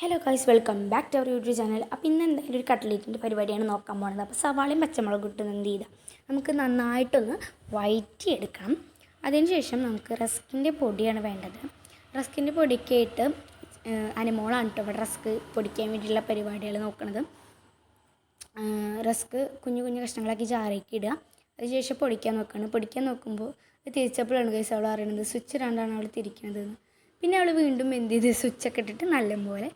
Hello guys, welcome back to our YouTube channel. അപ്പോൾ ഇന്ന് എന്തായാലും ഒരു കട്ട്ലേറ്റിൻ്റെ പരിപാടിയാണ് നോക്കാൻ പോകുന്നത്. അപ്പോൾ സവാളയും പച്ചമുളകും ഇട്ട് എന്ത് ചെയ്താൽ നമുക്ക് നന്നായിട്ടൊന്ന് വഴറ്റിയെടുക്കണം. അതിനുശേഷം നമുക്ക് റസ്കിൻ്റെ പൊടിയാണ് വേണ്ടത്. റസ്കിൻ്റെ പൊടിയൊക്കെ ഇട്ട് അനുമോളാണ് കേട്ടോ ഇവിടെ റസ്ക് പൊടിക്കാൻ വേണ്ടിയിട്ടുള്ള പരിപാടികൾ നോക്കുന്നത്. റസ്ക് കുഞ്ഞു കുഞ്ഞു കഷ്ണങ്ങളാക്കി ജാറേക്ക് ഇടുക. അതിനുശേഷം പൊടിക്കാൻ നോക്കുമ്പോൾ തിരിച്ചപ്പോഴാണ് ഗൈസ് അവൾ അറിയണത് സ്വിച്ച് ഇടാണ്ടാണ് അവൾ തിരിക്കണത്. പിന്നെ അവൾ വീണ്ടും എന്ത് ചെയ്ത് സ്വിച്ചൊക്കെ ഇട്ടിട്ട് നല്ലപോലെ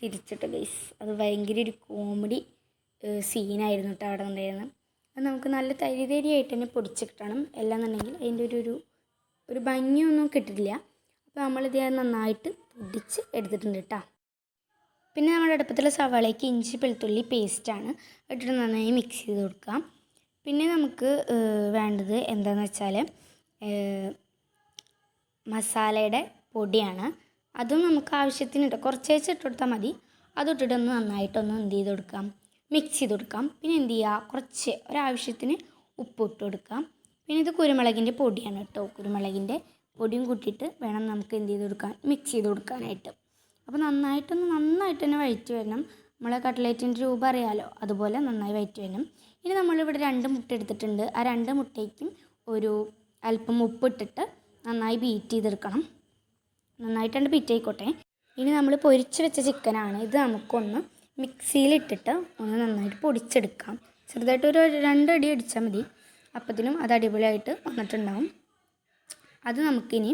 തിരിച്ചിട്ട് ഗൈസ്. അത് ഭയങ്കര ഒരു കോമഡി സീനായിരുന്നു കേട്ടോ അവിടെ ഉണ്ടായിരുന്നത്. അത് നമുക്ക് നല്ല തരിതരിയായിട്ട് തന്നെ പൊടിച്ച് കിട്ടണം. എല്ലാന്നുണ്ടെങ്കിൽ അതിൻ്റെ ഒരു ഭംഗിയൊന്നും കിട്ടില്ല. അപ്പോൾ നമ്മളിത് നന്നായിട്ട് പൊടിച്ച് എടുത്തിട്ടുണ്ട് കേട്ടോ. പിന്നെ നമ്മുടെ അടുപ്പത്തുള്ള സവാളയ്ക്ക് ഇഞ്ചി വെളുത്തുള്ളി പേസ്റ്റാണ് ഇട്ടിട്ട് നന്നായി മിക്സ് ചെയ്ത് കൊടുക്കാം. പിന്നെ നമുക്ക് വേണ്ടത് എന്താണെന്ന് വെച്ചാൽ മസാലയുടെ പൊടിയാണ്. അതും നമുക്ക് ആവശ്യത്തിന് ഇട്ട് കുറച്ച് ഇട്ട് കൊടുത്താൽ മതി. അതിട്ടിട്ടൊന്ന് നന്നായിട്ടൊന്ന് എന്ത് ചെയ്ത് കൊടുക്കാം, മിക്സ് ചെയ്ത് കൊടുക്കാം. പിന്നെ എന്ത് ചെയ്യുക, കുറച്ച് ഒരാവശ്യത്തിന് ഉപ്പ് ഇട്ട് കൊടുക്കാം. പിന്നെ ഇത് കുരുമുളകിൻ്റെ പൊടിയാണ് കേട്ടോ. കുരുമുളകിൻ്റെ പൊടിയും കൂട്ടിയിട്ട് വേണം നമുക്ക് എന്ത് ചെയ്ത് കൊടുക്കാൻ, മിക്സ് ചെയ്ത് കൊടുക്കാനായിട്ട്. അപ്പോൾ നന്നായിട്ട് തന്നെ വഴറ്റി വരണം. നമ്മളെ കട്ട്ലേറ്റിൻ്റെ രൂപം അറിയാമല്ലോ, അതുപോലെ നന്നായി വഴറ്റി വരണം. ഇനി നമ്മളിവിടെ 2 മുട്ട എടുത്തിട്ടുണ്ട്. ആ 2 മുട്ടയ്ക്കും ഒരു അല്പം ഉപ്പിട്ടിട്ട് നന്നായി ബീറ്റ് ചെയ്തെടുക്കണം. നന്നായിട്ടുണ്ട് ബീറ്റ് ആയിക്കോട്ടെ. ഇനി നമ്മൾ പൊരിച്ച് വെച്ച ചിക്കനാണ്. ഇത് നമുക്കൊന്ന് മിക്സിയിലിട്ടിട്ട് ഒന്ന് നന്നായിട്ട് പൊടിച്ചെടുക്കാം. ചെറുതായിട്ട് ഒരു 2 അടി അടിച്ചാൽ മതി. അപ്പത്തിനും അത് അടിപൊളിയായിട്ട് വന്നിട്ടുണ്ടാവും. അത് നമുക്കിനി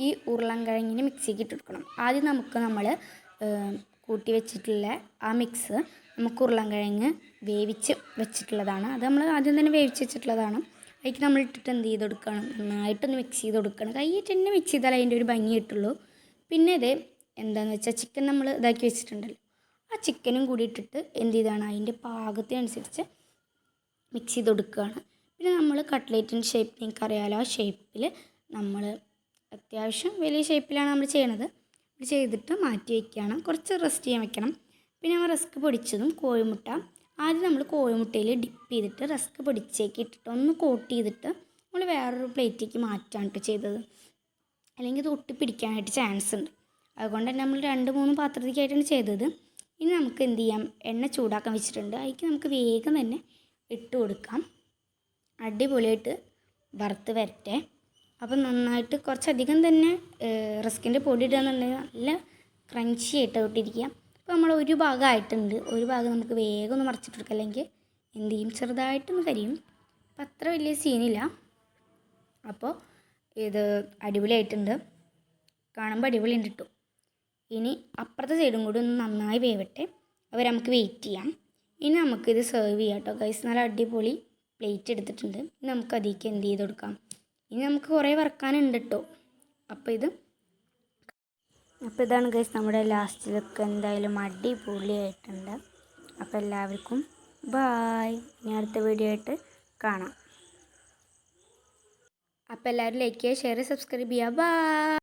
ഈ ഉരുളൻകിഴങ്ങിന് മിക്സിക്ക് ഇട്ടെടുക്കണം. ആദ്യം നമ്മൾ കൂട്ടി വെച്ചിട്ടുള്ള ആ മിക്സ് നമുക്ക് ഉരുളൻകിഴങ്ങ് വേവിച്ച് വെച്ചിട്ടുള്ളതാണ്. അത് നമ്മൾ ആദ്യം തന്നെ വേവിച്ച് വെച്ചിട്ടുള്ളതാണ്. അതിലേക്ക് നമ്മൾ ഇട്ടിട്ട് എന്ത് ചെയ്ത് കൊടുക്കണം, നന്നായിട്ടൊന്ന് മിക്സ് ചെയ്ത് കൊടുക്കണം. കൈയിട്ട് തന്നെ മിക്സ് ചെയ്താൽ അതിൻ്റെ ഒരു ഭംഗി കിട്ടുള്ളൂ. പിന്നെ ഇത് എന്താണെന്ന് വെച്ചാൽ ചിക്കൻ നമ്മൾ ഇതാക്കി വെച്ചിട്ടുണ്ടല്ലോ, ആ ചിക്കനും കൂടി ഇട്ടിട്ട് എന്ത് ചെയ്താണ് അതിൻ്റെ പാകത്തിനനുസരിച്ച് മിക്സ് ചെയ്ത് കൊടുക്കുകയാണ്. പിന്നെ നമ്മൾ കട്ട്ലേറ്റിൻ്റെ ഷേപ്പ് നിങ്ങൾക്ക് അറിയാമല്ലോ, ആ ഷേപ്പിൽ നമ്മൾ അത്യാവശ്യം വലിയ ഷേപ്പിലാണ് നമ്മൾ ചെയ്യണത്. ഇത് ചെയ്തിട്ട് മാറ്റി വയ്ക്കുകയാണ്. കുറച്ച് റെസ്റ്റ് ചെയ്യാൻ വെക്കണം. പിന്നെ നമ്മൾ റസ്ക് പൊടിച്ചതും കോഴിമുട്ട ആദ്യം നമ്മൾ കോഴിമുട്ടയിൽ ഡിപ്പ് ചെയ്തിട്ട് റസ്ക് പൊടിച്ചേക്ക് ഇട്ടിട്ട് ഒന്ന് കോട്ട് ചെയ്തിട്ട് നമ്മൾ വേറൊരു പ്ലേറ്റിലേക്ക് മാറ്റാണ് ചെയ്തത്. അല്ലെങ്കിൽ ഇത് ഒട്ടിപ്പിടിക്കാനായിട്ട് ചാൻസ് ഉണ്ട്. അതുകൊണ്ട് തന്നെ നമ്മൾ 2-3 പാത്രത്തിലേക്കായിട്ടാണ് ചെയ്തത്. ഇനി നമുക്ക് എന്ത് ചെയ്യാം, എണ്ണ ചൂടാക്കാൻ വെച്ചിട്ടുണ്ട്. അതിലേക്ക് നമുക്ക് വേഗം തന്നെ ഇട്ട് കൊടുക്കാം. അടിപൊളിയായിട്ട് വറുത്ത് വരട്ടെ. അപ്പം നന്നായിട്ട് കുറച്ചധികം തന്നെ റസ്കിൻ്റെ പൊടി ഇടുകയെന്നുണ്ടെങ്കിൽ നല്ല ക്രഞ്ചി ആയിട്ട് ഇട്ടിരിക്കുക. അപ്പോൾ നമ്മൾ ഒരു ഭാഗം ആയിട്ടുണ്ട്. ഒരു ഭാഗം നമുക്ക് വേഗം ഒന്ന് മറിച്ചിട്ട് കൊടുക്കാം, അല്ലെങ്കിൽ എന്ത് ചെയ്യും ചെറുതായിട്ടൊന്ന് കരിയും. അപ്പം അത്ര വലിയ സീനില്ല. അപ്പോൾ ഇത് അടിപൊളിയായിട്ടുണ്ട്, കാണുമ്പോൾ അടിപൊളി ഉണ്ട് കിട്ടും. ഇനി അപ്പുറത്തെ സൈഡും കൂടി ഒന്ന് നന്നായി വേവട്ടെ. അവർ നമുക്ക് വെയിറ്റ് ചെയ്യാം. ഇനി നമുക്കിത് സെർവ് ചെയ്യാം കേട്ടോ ഗൈസ്. നല്ല അടിപൊളി പ്ലേറ്റ് എടുത്തിട്ടുണ്ട്. ഇനി നമുക്ക് അതിലേക്ക് എന്ത് ചെയ്ത് കൊടുക്കാം. ഇനി നമുക്ക് കുറേ വറക്കാനുണ്ട് കേട്ടോ. അപ്പോൾ ഇതാണ് ഗൈസ് നമ്മുടെ ലാസ്റ്റിലൊക്കെ എന്തായാലും അടിപൊളിയായിട്ടുണ്ട്. അപ്പോൾ എല്ലാവർക്കും ബായ്. ഇനി അടുത്ത വീഡിയോ ആയിട്ട് കാണാം. അപ്പോൾ എല്ലാവരും ലൈക്ക് ചെയ്യുക, ഷെയർ, സബ്സ്ക്രൈബ് ചെയ്യുക. ബായ്.